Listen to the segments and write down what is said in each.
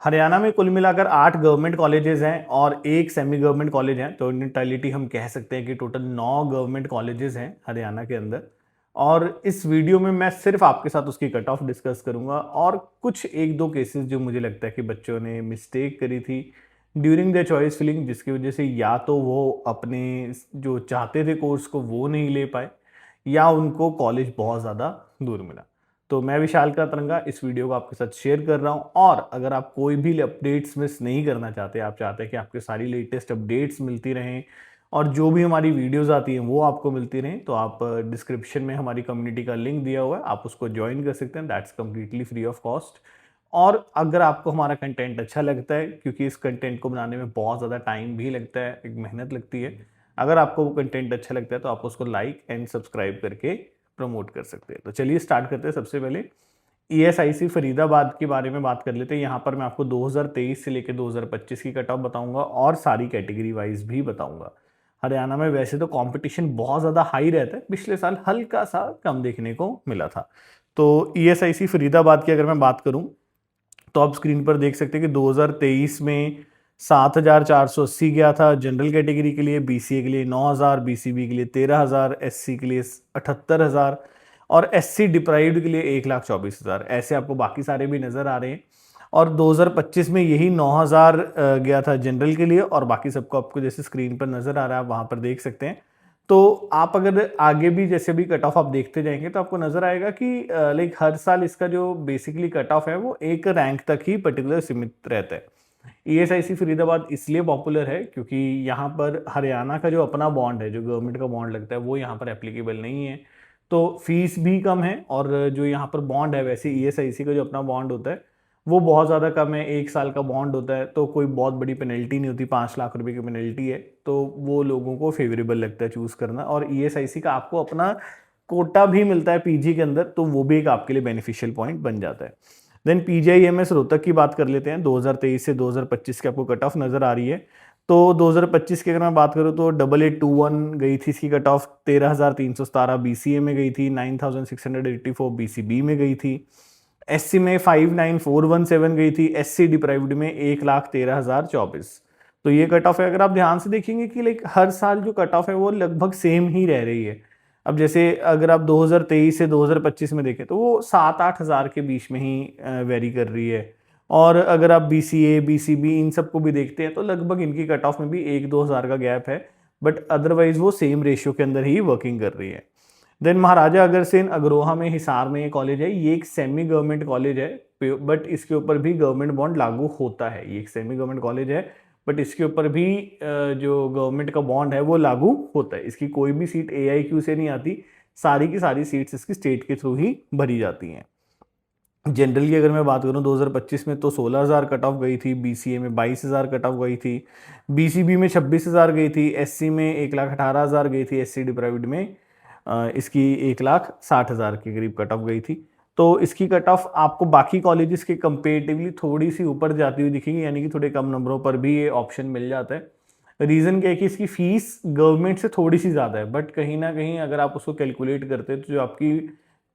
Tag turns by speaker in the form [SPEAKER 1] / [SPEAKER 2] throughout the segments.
[SPEAKER 1] हरियाणा में कुल मिलाकर 8 गवर्नमेंट कॉलेजेस हैं और एक सेमी गवर्नमेंट कॉलेज है, तो इन टोटलिटी हम कह सकते हैं कि टोटल 9 गवर्नमेंट कॉलेजेस हैं हरियाणा के अंदर। और इस वीडियो में मैं सिर्फ आपके साथ उसकी कट ऑफ डिस्कस करूंगा और कुछ एक दो केसेस जो मुझे लगता है कि बच्चों ने मिस्टेक करी थी ड्यूरिंग द चॉइस फिलिंग, जिसकी वजह से या तो वो अपने जो चाहते थे कोर्स को वो नहीं ले पाए या उनको कॉलेज बहुत ज़्यादा दूर मिला। तो मैं विशाल का तरंगा इस वीडियो को आपके साथ शेयर कर रहा हूं और अगर आप कोई भी अपडेट्स मिस नहीं करना चाहते, आप चाहते हैं कि आपके सारी लेटेस्ट अपडेट्स मिलती रहें और जो भी हमारी वीडियोस आती हैं वो आपको मिलती रहें, तो आप डिस्क्रिप्शन में हमारी कम्युनिटी का लिंक दिया हुआ है, आप उसको ज्वाइन कर सकते हैं। That's completely free of cost. और अगर आपको हमारा कंटेंट अच्छा लगता है, क्योंकि इस कंटेंट को बनाने में बहुत ज़्यादा टाइम भी लगता है, एक मेहनत लगती है, अगर आपको वो कंटेंट अच्छा लगता है तो आप उसको लाइक एंड सब्सक्राइब करके प्रमोट कर सकते हैं। तो चलिए स्टार्ट करते हैं। सबसे पहले ईएसआईसी फरीदाबाद के बारे में बात कर लेते हैं। यहाँ पर मैं आपको 2023 से लेकर 2025 की कट ऑफ बताऊंगा और सारी कैटेगरी वाइज भी बताऊंगा। हरियाणा में वैसे तो कंपटीशन बहुत ज़्यादा हाई रहता है, पिछले साल हल्का सा कम देखने को मिला था। तो ईएसआईसी फरीदाबाद की अगर मैं बात करूं तो आप स्क्रीन पर देख सकते हैं कि 2023 में 7,480 गया था जनरल कैटेगरी के लिए, बीसीए के लिए 9,000, बीसीबी के लिए 13,000, एससी के लिए 78,000 और एससी डिप्राइव्ड के लिए 1,24,000। ऐसे आपको बाकी सारे भी नजर आ रहे हैं। और 2025 में यही 9,000 गया था जनरल के लिए और बाकी सबको आपको जैसे स्क्रीन पर नजर आ रहा है आप वहां पर देख सकते हैं। तो आप अगर आगे भी जैसे भी कट ऑफ आप देखते जाएंगे तो आपको नजर आएगा कि लाइक हर साल इसका जो बेसिकली कट ऑफ है वो एक रैंक तक ही पर्टिकुलर सीमित रहता है। ईएसआईसी फरीदाबाद इसलिए पॉपुलर है क्योंकि यहाँ पर हरियाणा का जो अपना बॉन्ड है, जो गवर्नमेंट का बॉन्ड लगता है, वो यहाँ पर एप्लीकेबल नहीं है, तो फीस भी कम है। और जो यहाँ पर बॉन्ड है, वैसे ईएसआईसी का जो अपना बॉन्ड होता है वो बहुत ज़्यादा कम है, 1 साल का बॉन्ड होता है, तो कोई बहुत बड़ी पेनल्टी नहीं होती, 5 लाख रुपए की पेनल्टी है, तो वो लोगों को फेवरेबल लगता है चूज़ करना। और ईएसआईसी का आपको अपना कोटा भी मिलता है पीजी के अंदर, तो वो भी एक आपके लिए बेनिफिशियल पॉइंट बन जाता है। देन पीजीआईएमएस रोहतक की बात कर लेते हैं। 2023 से 2025 की आपको कट ऑफ नज़र आ रही है। तो 2025 की अगर मैं बात करूँ तो 8821 गई थी इसकी कट ऑफ, 13,317 बीसीए में गई थी, 9,684 बीसीबी में गई थी, एससी में 59,417 गई थी, एससी डिप्राइव्ड में 1,13,024। तो ये कट ऑफ है। अगर आप ध्यान से देखेंगे कि लाइक हर साल जो कट ऑफ है वो लगभग सेम ही रह रही है। अब जैसे अगर आप 2023 से 2025 में देखें तो वो 7-8 हज़ार के बीच में ही वेरी कर रही है। और अगर आप बीसीए बीसीबी इन सबको भी देखते हैं तो लगभग इनकी कट ऑफ में भी 1-2 हज़ार का गैप है, बट अदरवाइज वो सेम रेशियो के अंदर ही वर्किंग कर रही है। देन महाराजा अग्रसेन अग्रोहा में हिसार में ये कॉलेज है। ये एक सेमी गवर्नमेंट कॉलेज है, बट इसके ऊपर भी गवर्नमेंट बॉन्ड लागू होता है। ये एक सेमी गवर्नमेंट कॉलेज है, बट इसके ऊपर भी जो गवर्नमेंट का बॉन्ड है वो लागू होता है। इसकी कोई भी सीट एआईक्यू से नहीं आती, सारी की सारी सीट्स इसकी स्टेट के थ्रू ही भरी जाती हैं। जनरल की अगर मैं बात करूं 2025 में तो 16,000 कट ऑफ गई थी, बीसीए में 22,000 कट ऑफ गई थी, बीसीबी में 26,000 गई थी, एससी में 1,18,000 गई थी, एससी डिप्राइव्ड में इसकी 1,60,000 के करीब कट ऑफ गई थी। तो इसकी कट ऑफ आपको बाकी कॉलेजेस के कंपेरेटिवली थोड़ी सी ऊपर जाती हुई दिखेगी, यानी कि थोड़े कम नंबरों पर भी ये ऑप्शन मिल जाता है। रीज़न क्या है कि इसकी फीस गवर्नमेंट से थोड़ी सी ज़्यादा है, बट कहीं ना कहीं अगर आप उसको कैलकुलेट करते हैं तो जो आपकी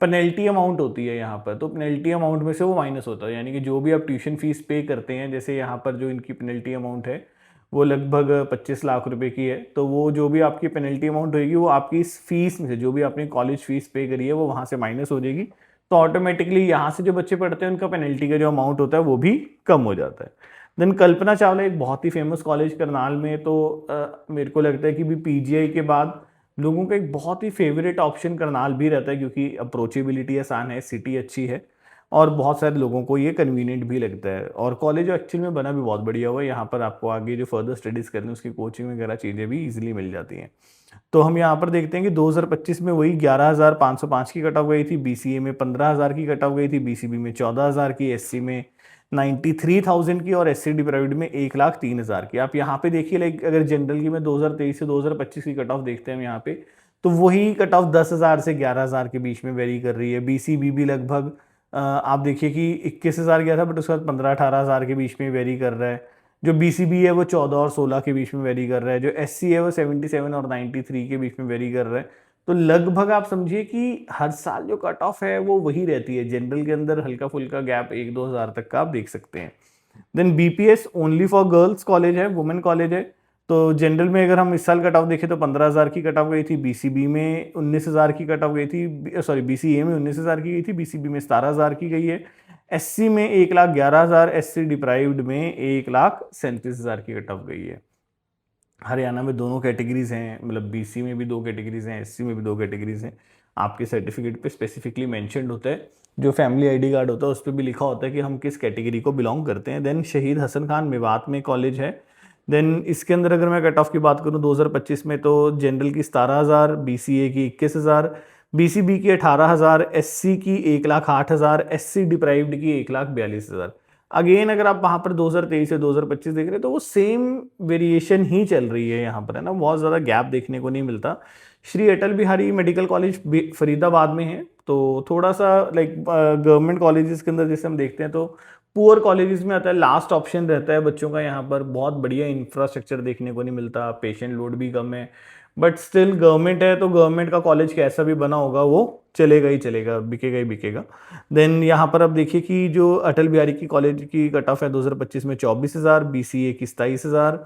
[SPEAKER 1] पेनल्टी अमाउंट होती है यहाँ पर, तो पेनल्टी अमाउंट में से वो माइनस होता है, यानी कि जो भी आप ट्यूशन फीस पे करते हैं, जैसे यहाँ पर जो इनकी पेनल्टी अमाउंट है वो लगभग 25 लाख रुपए की है, तो वो जो भी आपकी पेनल्टी अमाउंट होगी वो आपकी इस फीस में से, जो भी आपने कॉलेज फीस पे करी है वो वहाँ से माइनस हो जाएगी, तो ऑटोमेटिकली यहाँ से जो बच्चे पढ़ते हैं उनका पेनल्टी का जो अमाउंट होता है वो भी कम हो जाता है। देन कल्पना चावला एक बहुत ही फेमस कॉलेज करनाल में, तो मेरे को लगता है कि भी पीजीआई के बाद लोगों का एक बहुत ही फेवरेट ऑप्शन करनाल भी रहता है, क्योंकि अप्रोचेबिलिटी आसान है, सिटी अच्छी है और बहुत सारे लोगों को ये कन्वीनियंट भी लगता है। और कॉलेज एक्चुअल में बना भी बहुत बढ़िया हुआ है, यहाँ पर आपको आगे जो फर्दर स्टडीज़ करनी है उसकी कोचिंग वगैरह चीज़ें भी इजीली मिल जाती हैं। तो हम यहाँ पर देखते हैं कि 2025 में वही 11,505 की कट ऑफ गई थी, बीसीए में 15,000 की कट ऑफ गई थी, बीसीबी में 14,000 की, एससी में 93,000 की और एससी डिप्राइव्ड में 1,03,000 की। आप यहाँ पे देखिए, लाइक अगर जनरल की में 2023 से 2025 की कट ऑफ देखते हैं हम यहाँ पे, तो वही कट ऑफ 10,000 से 11,000 के बीच में वेरी कर रही है। बीसीबी भी लगभग आप देखिए कि 21,000 गया था, बट उसके बाद 15-18,000 के बीच में वेरी कर रहा है। जो बीसीबी है वो 14 और 16 के बीच में वेरी कर रहा है। जो एससी है वो 77 और 93 के बीच में वेरी कर रहा है। तो लगभग आप समझिए कि हर साल जो कट ऑफ है वो वही रहती है। जनरल के अंदर हल्का फुल्का गैप 1-2 हज़ार तक का आप देख सकते हैं। Then BPS only for girls college है, वुमेन कॉलेज है। तो जनरल में अगर हम इस साल कट ऑफ देखें तो 15,000 की कट ऑफ गई थी, बीसीबी में 19,000 की कट ऑफ गई थी, सॉरी बीसीए में 19,000 की गई थी, बीसीबी में 17,000 की गई है, एससी में 1,11,000, एससी डिप्राइव्ड में 1,37,000 की कट ऑफ गई है। हरियाणा में दोनों कैटेगरीज हैं, मतलब बीसी में भी 2 कैटेगरीज हैं, एससी में भी 2 कैटेगरीज हैं। आपके सर्टिफिकेट पे स्पेसिफिकली मेंशन्ड होता है, जो फैमिली आईडी कार्ड होता है उस पर भी लिखा होता है कि हम किस कैटेगरी को बिलोंग करते हैं। देन शहीद हसन खान मेवात में कॉलेज है। देन इसके अंदर अगर मैं कट ऑफ की बात करूँ 2025 में, तो जनरल की 17,000, बीसीए की 21,000, बीसीबी की 18,000, एससी की 1,08,000, एससी डिप्राइव्ड की 1,42,000। अगेन अगर आप वहां पर 2023 से 2025 देख रहे हैं तो वो सेम वेरिएशन ही चल रही है यहाँ पर, है ना, बहुत ज़्यादा गैप देखने को नहीं मिलता। श्री अटल बिहारी मेडिकल कॉलेज फरीदाबाद में है, तो थोड़ा सा लाइक गवर्नमेंट कॉलेजेस के अंदर जैसे हम देखते हैं तो पुअर कॉलेजेस में आता है, लास्ट ऑप्शन रहता है बच्चों का। यहाँ पर बहुत बढ़िया इंफ्रास्ट्रक्चर देखने को नहीं मिलता, पेशेंट लोड भी कम है, बट स्टिल गवर्नमेंट है तो गवर्नमेंट का कॉलेज कैसा भी बना होगा वो चलेगा ही चलेगा, बिकेगा ही बिकेगा। देन यहाँ पर अब देखिए कि जो अटल बिहारी की कॉलेज की कट ऑफ है 2025 में 24,000, बीसीए की 27,000,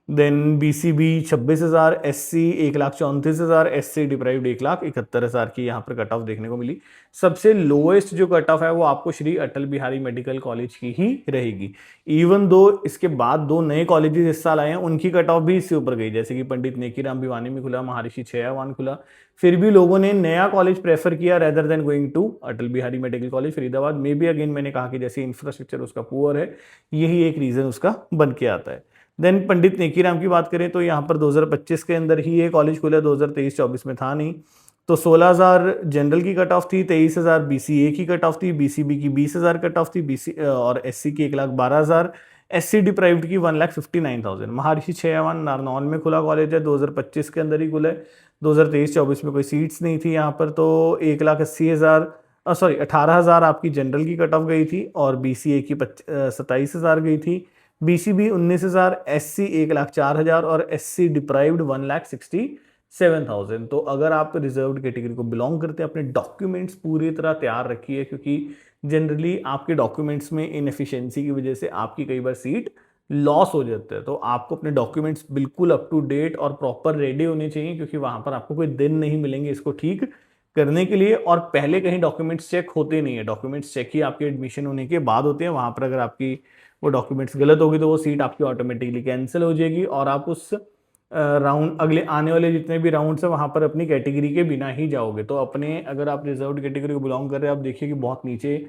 [SPEAKER 1] then BCB 26,000, SC 1,34,000, SC deprived 1,71,000 की यहाँ पर कट ऑफ देखने को मिली। सबसे लोएस्ट जो कट ऑफ है वो आपको श्री अटल बिहारी मेडिकल कॉलेज की ही रहेगी। इवन दो इसके बाद 2 नए कॉलेजेस इस साल आए हैं, उनकी कट ऑफ भी इससे ऊपर गई, जैसे कि पंडित नेकीराम भिवानी में खुला, महर्षि छेयावान खुला। फिर भी लोगों ने नया कॉलेज प्रेफर किया rather than going to Atal Bihari medical college Faridabad. में भी अगेन मैंने कहा कि जैसे इंफ्रास्ट्रक्चर उसका पुअर है, यही एक रीजन उसका बन के आता है। देन पंडित नेकीराम की बात करें तो यहाँ पर 2025 के अंदर ही ये कॉलेज खुला, 2023-24 में था नहीं। तो 16,000 जनरल की कट ऑफ थी, 23,000 बीसीए की कट ऑफ थी, बीसीबी की 20,000 कट ऑफ थी, बीसी और एससी की 1,12,000, एससी डिप्राइव्ड की 1,59,000। महर्षि छेयावान नारनौल में खुला कॉलेज है, 2025 के अंदर ही खुला है, 2023-24 में कोई सीट्स नहीं थी यहाँ पर, तो 1,80,000 सॉरी 18,000 आपकी जनरल की कट ऑफ गई थी और बीसीए की 27,000 गई थी, बीसीबी 19,000, एससी 1,04,000 और एससी डिप्राइव्ड 1,67,000। तो अगर आप रिजर्व्ड कैटेगरी को बिलोंग करते हैं, अपने डॉक्यूमेंट्स पूरी तरह तैयार रखिए, क्योंकि जनरली आपके डॉक्यूमेंट्स में इनएफिशिएंसी की वजह से आपकी कई बार सीट लॉस हो जाता है। तो आपको अपने डॉक्यूमेंट्स बिल्कुल अप टू डेट और प्रॉपर रेडी होने चाहिए, क्योंकि वहां पर आपको कोई दिन नहीं मिलेंगे इसको ठीक करने के लिए। और पहले कहीं डॉक्यूमेंट्स चेक होते नहीं है, डॉक्यूमेंट्स चेक ही आपके एडमिशन होने के बाद होते हैं। वहां पर अगर आपकी वो डॉक्यूमेंट्स गलत होगी तो वो सीट आपकी ऑटोमेटिकली कैंसिल हो जाएगी और आप उस राउंड अगले आने वाले जितने भी राउंड्स है वहां पर अपनी कैटेगरी के बिना ही जाओगे। तो अपने अगर आप रिजर्व्ड कैटेगरी को बिलोंग कर रहे हैं, आप देखिए कि बहुत नीचे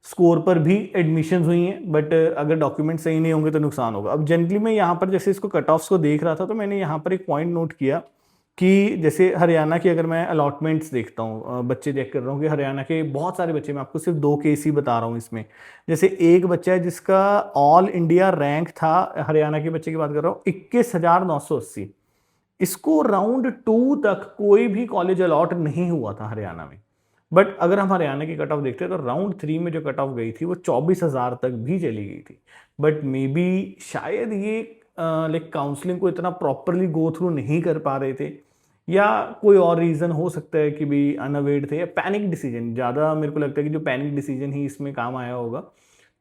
[SPEAKER 1] स्कोर पर भी एडमिशन हुई हैं, बट अगर डॉक्यूमेंट सही नहीं होंगे तो नुकसान होगा। अब जनरली मैं यहाँ पर जैसे इसको कट ऑफ्स को देख रहा था तो मैंने यहाँ पर एक पॉइंट नोट किया कि जैसे हरियाणा की अगर मैं अलॉटमेंट्स देखता हूँ, बच्चे चेक कर रहा हूँ कि हरियाणा के बहुत सारे बच्चे, मैं आपको सिर्फ 2 केस ही बता रहा हूँ इसमें। जैसे एक बच्चा है जिसका ऑल इंडिया रैंक था, हरियाणा के बच्चे की बात कर रहा हूँ, 21,980। इसको राउंड 2 तक कोई भी कॉलेज अलॉट नहीं हुआ था हरियाणा में। बट अगर हम हरियाणा की कट ऑफ देखते हैं तो राउंड 3 में जो कट ऑफ गई थी वो 24,000 तक भी चली गई थी। बट मे बी शायद ये लाइक काउंसलिंग को इतना प्रॉपरली गो थ्रू नहीं कर पा रहे थे, या कोई और रीज़न हो सकता है कि भी अनअवेयर थे, या पैनिक डिसीजन। ज़्यादा मेरे को लगता है कि जो पैनिक डिसीजन ही इसमें काम आया होगा।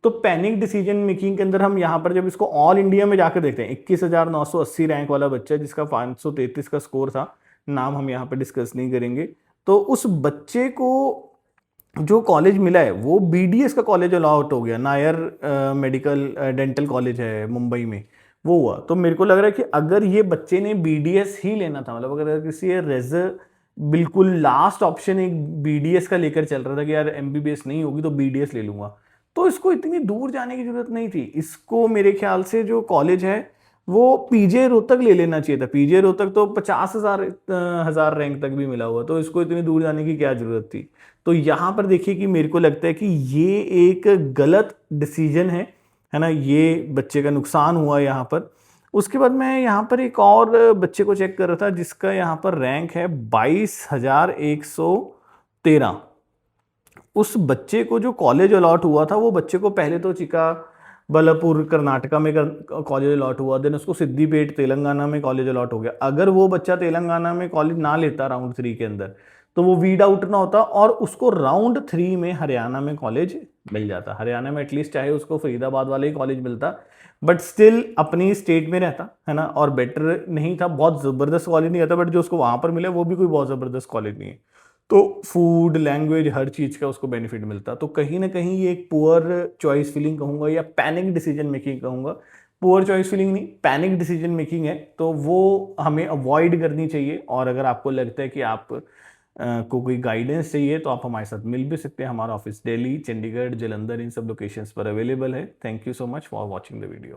[SPEAKER 1] तो पैनिक डिसीजन मेकिंग के अंदर हम यहाँ पर जब इसको ऑल इंडिया में जाकर देखते हैं, 21,980 रैंक वाला बच्चा जिसका 533 का स्कोर था, नाम हम यहाँ पर डिस्कस नहीं करेंगे, तो उस बच्चे को जो कॉलेज मिला है वो बीडीएस का कॉलेज अलॉट हो गया। नायर मेडिकल डेंटल कॉलेज है मुंबई में, वो हुआ। तो मेरे को लग रहा है कि अगर ये बच्चे ने बीडीएस ही लेना था, मतलब अगर किसी बिल्कुल लास्ट ऑप्शन एक बीडीएस का लेकर चल रहा था कि यार एमबीबीएस नहीं होगी तो बीडीएस ले लूंगा, तो इसको इतनी दूर जाने की जरूरत नहीं थी। इसको मेरे ख्याल से जो कॉलेज है वो पीजे रोहतक ले लेना चाहिए था। पीजे रोहतक तो 50,000 रैंक तक भी मिला हुआ, तो इसको इतनी दूर जाने की क्या जरूरत थी। तो यहाँ पर देखिए कि मेरे को लगता है कि ये एक गलत डिसीजन है ना, ये बच्चे का नुकसान हुआ यहाँ पर। उसके बाद मैं यहाँ पर एक और बच्चे को चेक कर रहा था जिसका यहाँ पर रैंक है 22,113। उस बच्चे को जो कॉलेज अलॉट हुआ था, वो बच्चे को पहले तो चिकाबल्लापुर कर्नाटका में कॉलेज अलॉट हुआ, देन उसको सिद्दीपेट तेलंगाना में कॉलेज अलॉट हो गया। अगर वो बच्चा तेलंगाना में कॉलेज ना लेता राउंड 3 के अंदर, तो वो वीड आउट ना होता और उसको राउंड 3 में हरियाणा में कॉलेज मिल जाता। हरियाणा में एटलीस्ट चाहे उसको फरीदाबाद वाला ही कॉलेज मिलता, बट स्टिल अपनी स्टेट में रहता है ना, और बेटर नहीं था, बहुत ज़बरदस्त कॉलेज नहीं रहता, बट जो उसको वहाँ पर मिला वो भी कोई बहुत ज़बरदस्त कॉलेज नहीं है। तो फूड, लैंग्वेज, हर चीज़ का उसको बेनिफिट मिलता। तो कहीं ना कहीं ये एक पुअर चॉइस फीलिंग कहूँगा या पैनिक डिसीजन मेकिंग कहूँगा, पुअर चॉइस फीलिंग नहीं, पैनिक डिसीजन मेकिंग है, तो वो हमें अवॉइड करनी चाहिए। और अगर आपको लगता है कि आप को कोई गाइडेंस चाहिए तो आप हमारे साथ मिल भी सकते हैं। हमारा ऑफिस दिल्ली, चंडीगढ़, जलंधर इन सब लोकेशंस पर अवेलेबल है। Thank you so much for watching the video.